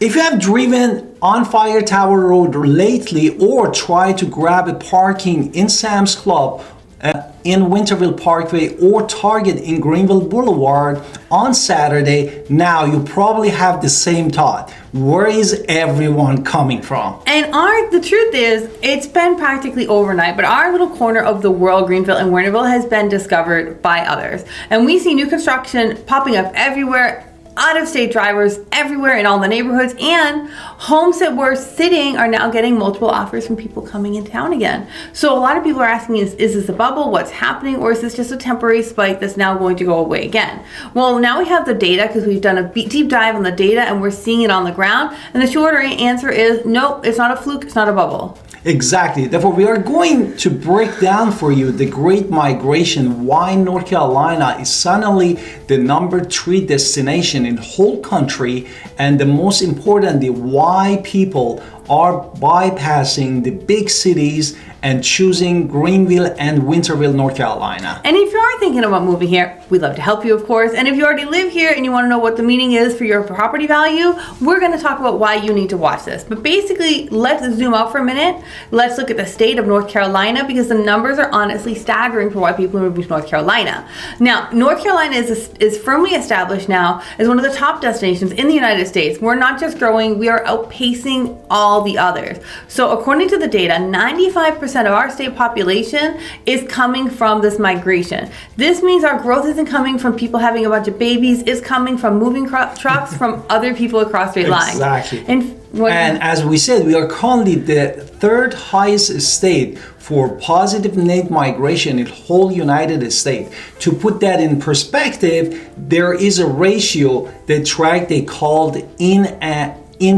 If you have driven on Fire Tower Road lately or tried to grab a parking in Sam's Club in Winterville Parkway or Target in Greenville Boulevard on Saturday, now you probably have the same thought. Where is everyone coming from? And the truth is, it's been practically overnight, but our little corner of the world, Greenville and Winterville, has been discovered by others. And we see new construction popping up everywhere, out-of-state drivers everywhere in all the neighborhoods, and homes that were sitting are now getting multiple offers from people coming in town again. So a lot of people are asking, is this a bubble? What's happening? Or is this just a temporary spike that's now going to go away again? Well, now we have the data because we've done a deep dive on the data and we're seeing it on the ground. And the shorter answer is, nope, it's not a fluke, it's not a bubble. Exactly. Therefore, we are going to break down for you the Great Migration, why North Carolina is suddenly the number 3 destination in the whole country, and the most importantly, why people are bypassing the big cities and choosing Greenville and Winterville, North Carolina. And if you are thinking about moving here, we'd love to help you, of course. And if you already live here and you want to know what the meaning is for your property value, we're going to talk about why you need to watch this. But basically, let's zoom out for a minute. Let's look at the state of North Carolina, because the numbers are honestly staggering for why people are moving to North Carolina. Now, North Carolina is firmly established now as one of the top destinations in the United States. We're not just growing, we are outpacing all the others. So according to the data, 95% of our state population is coming from this migration. This means our growth isn't coming from people having a bunch of babies, it's coming from moving trucks from other people across state lines. Exactly. And as we said, we are currently the 3rd highest state for positive net migration in the whole United States. To put that in perspective, there is a ratio that they called in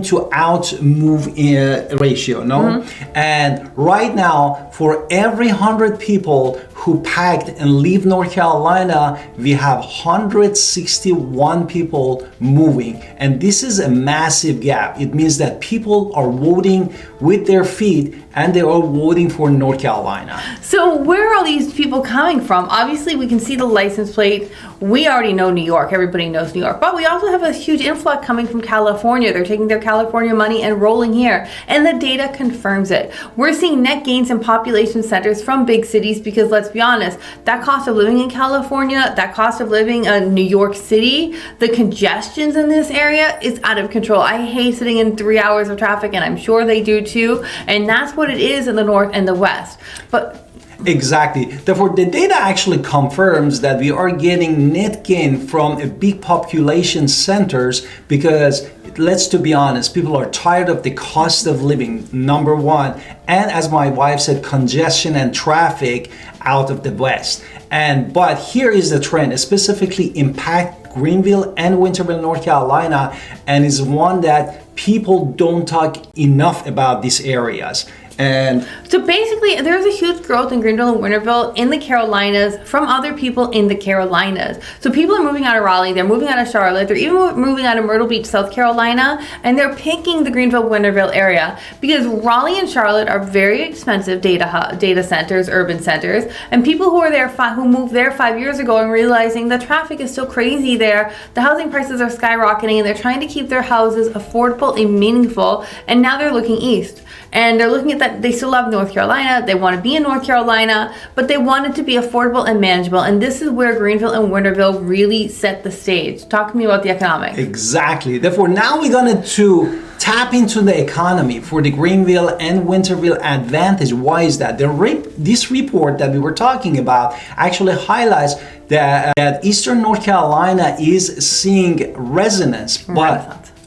to out move ratio, no? Mm-hmm. And right now, for every 100 people who packed and leave North Carolina, we have 161 people moving. And this is a massive gap. It means that people are voting with their feet and they are voting for North Carolina. So where are all these people coming from? Obviously, we can see the license plate. We already know New York. Everybody knows New York. But we also have a huge influx coming from California. They're taking their California money and rolling here. And the data confirms it. We're seeing net gains in population centers from big cities because, let's be honest, that cost of living in California, that cost of living in New York City, the congestions in this area is out of control. I hate sitting in 3 hours of traffic, and I'm sure they do too. And that's what it is in the north and the west. But exactly. Therefore, the data actually confirms that we are getting net gain from a big population centers because, to be honest, people are tired of the cost of living, number one. And as my wife said, congestion and traffic out of the west. But here is the trend, specifically impact Greenville and Winterville, North Carolina, and is one that people don't talk enough about these areas. And so basically, there's a huge growth in Greenville and Winterville in the Carolinas from other people in the Carolinas. So people are moving out of Raleigh, they're moving out of Charlotte, they're even moving out of Myrtle Beach, South Carolina, and they're picking the Greenville-Winterville area because Raleigh and Charlotte are very expensive data centers, urban centers, and people who are there, who moved there 5 years ago and realizing the traffic is so crazy there, the housing prices are skyrocketing, and they're trying to keep their houses affordable and meaningful, and now they're looking east. And they're looking at that, they still love North Carolina, they want to be in North Carolina, but they want it to be affordable and manageable. And this is where Greenville and Winterville really set the stage. Talk to me about the economics. Exactly. Therefore, now we're going to tap into the economy for the Greenville and Winterville advantage. Why is that? This report that we were talking about actually highlights that Eastern North Carolina is seeing resonance.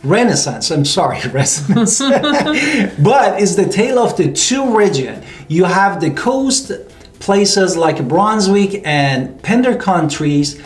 Renaissance, but it's the tale of the two regions. You have the coast places like Brunswick and Pender counties,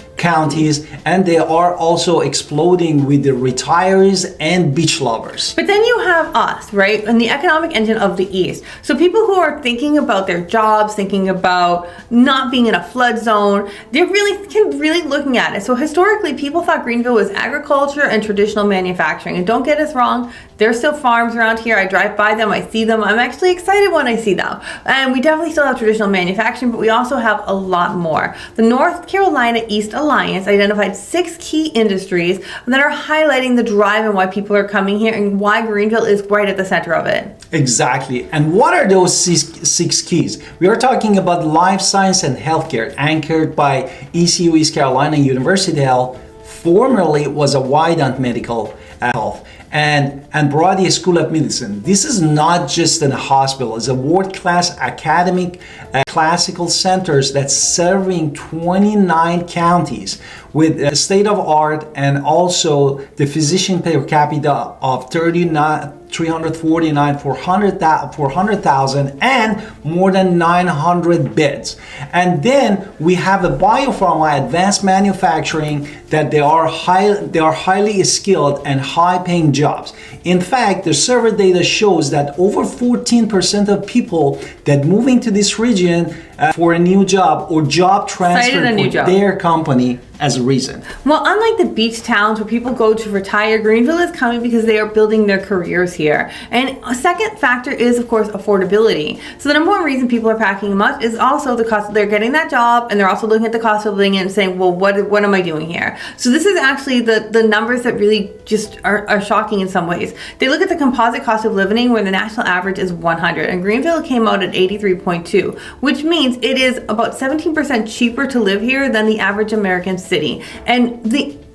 and they are also exploding with the retirees and beach lovers. But then you have us, right? And the economic engine of the East. So people who are thinking about their jobs, thinking about not being in a flood zone, they're really looking at it. So historically, people thought Greenville was agriculture and traditional manufacturing. And don't get us wrong, there's still farms around here. I drive by them, I see them. I'm actually excited when I see them. And we definitely still have traditional manufacturing, but we also have a lot more. The North Carolina East alone Alliance identified 6 key industries that are highlighting the drive and why people are coming here and why Greenville is right at the center of it. Exactly. And what are those six keys? We are talking about life science and healthcare, anchored by ECU East Carolina University Health, formerly was a Wydant Medical Health, and Brody School of Medicine. This is not just a hospital, it's a world-class academic classical centers that's serving 29 counties with state-of-art and also the physician per capita of 349 for 100,000 and more than 900 beds. And then we have a biopharma advanced manufacturing that they are highly skilled and high-paying jobs. In fact, the survey data shows that over 14% of people that move into this region for a new job or job transfer for their company as a reason. Well, unlike the beach towns where people go to retire, Greenville is coming because they are building their careers here. And a second factor is, of course, affordability. So the number one reason people are packing much is also the cost. They're getting that job and they're also looking at the cost of living and saying, well, what am I doing here? So this is actually the numbers that really just are shocking in some ways. They look at the composite cost of living where the national average is 100 and Greenville came out at 83.2, which means it is about 17% cheaper to live here than the average American city. And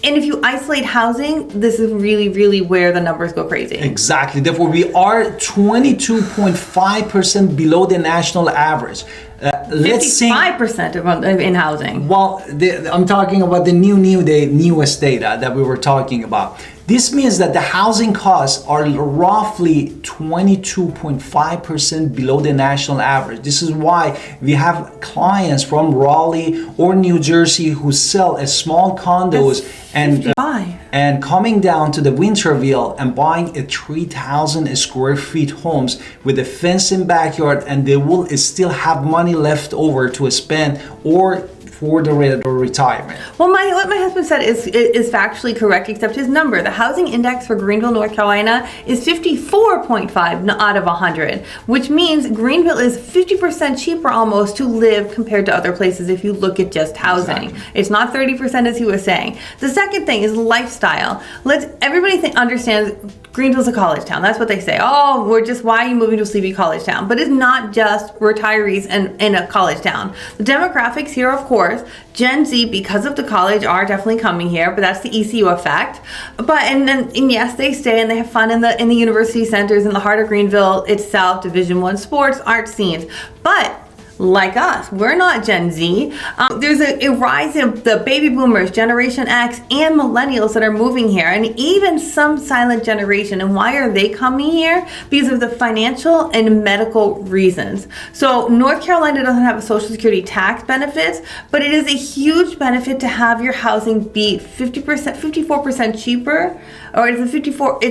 if you isolate housing, this is really, really where the numbers go crazy. Exactly. Therefore, we are 22.5% below the national average. Let's see 55% in housing. Well, I'm talking about the newest data that we were talking about. This means that the housing costs are roughly 22.5% below the national average. This is why we have clients from Raleigh or New Jersey who sell a small condos and coming down to the Winterville and buying a 3,000 square feet homes with a fenced in backyard, and they will still have money left over to spend or for the retirement. Well, what my husband said is factually correct, except his number. The housing index for Greenville, North Carolina is 54.5 out of 100, which means Greenville is 50% cheaper almost to live compared to other places if you look at just housing. Exactly. It's not 30% as he was saying. The second thing is lifestyle. Everybody understands Greenville's a college town. That's what they say. Oh, why are you moving to a sleepy college town? But it's not just retirees in a college town. The demographics here, of course, Gen Z, because of the college, are definitely coming here, but that's the ECU effect. And yes, they stay and they have fun in the university centers in the heart of Greenville itself, Division I sports, art scenes. But like us, we're not Gen Z. There's a rise in the baby boomers, Generation X, and millennials that are moving here, and even some silent generation. And why are they coming here? Because of the financial and medical reasons. So North Carolina doesn't have a Social Security tax benefits, but it is a huge benefit to have your housing be 50%, 54% cheaper, or it's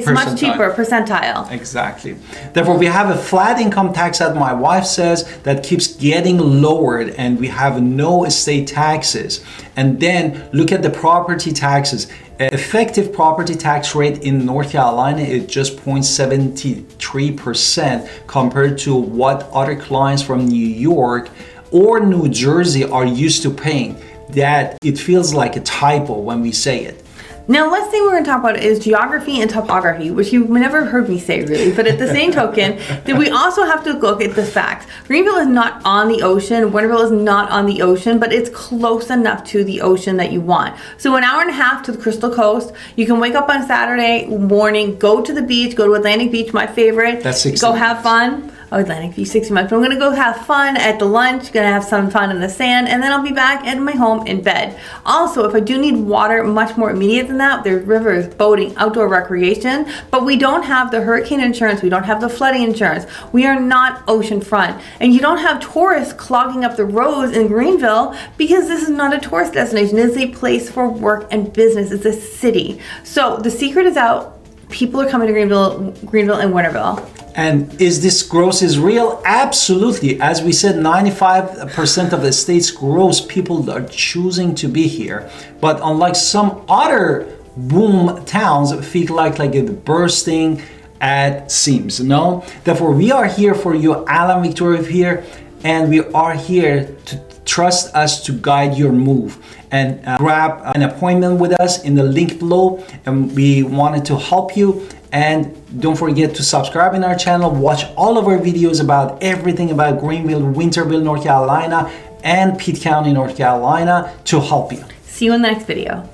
much cheaper percentile. Exactly. Therefore, we have a flat income tax that my wife says that keeps getting lowered, and we have no estate taxes. And then look at the property taxes. Effective property tax rate in North Carolina is just 0.73% compared to what other clients from New York or New Jersey are used to paying. That it feels like a typo when we say it. Now, last thing we're going to talk about is geography and topography, which you've never heard me say really, but at the same token, that we also have to look at the facts. Greenville is not on the ocean, Winterville is not on the ocean, but it's close enough to the ocean that you want. So an hour and a half to the Crystal Coast, you can wake up on Saturday morning, go to the beach, go to Atlantic Beach, my favorite. That's 60 Go minutes. have fun. Oh, Atlantic Beach, 60 minutes. But I'm going to go have fun at the lunch, going to have some fun in the sand, and then I'll be back at my home in bed. Also, if I do need water much more immediate than that, there's rivers, boating, outdoor recreation, but we don't have the hurricane insurance, we don't have the flooding insurance. We are not oceanfront. And you don't have tourists clogging up the roads in Greenville because this is not a tourist destination. It is a place for work and business. It's a city. So the secret is out. People are coming to Greenville and Winterville. And is this growth is real? Absolutely. As we said, 95% of the state's growth, people are choosing to be here. But unlike some other boom towns, feel like it's bursting at seams. No? Therefore, we are here for you. Alan Victoria here, and we are here to Trust us to guide your move, and grab an appointment with us in the link below, and we wanted to help you. And don't forget to subscribe in our channel, watch all of our videos about everything about Greenville, Winterville, North Carolina, and Pitt County, North Carolina, to help you. See you in the next video.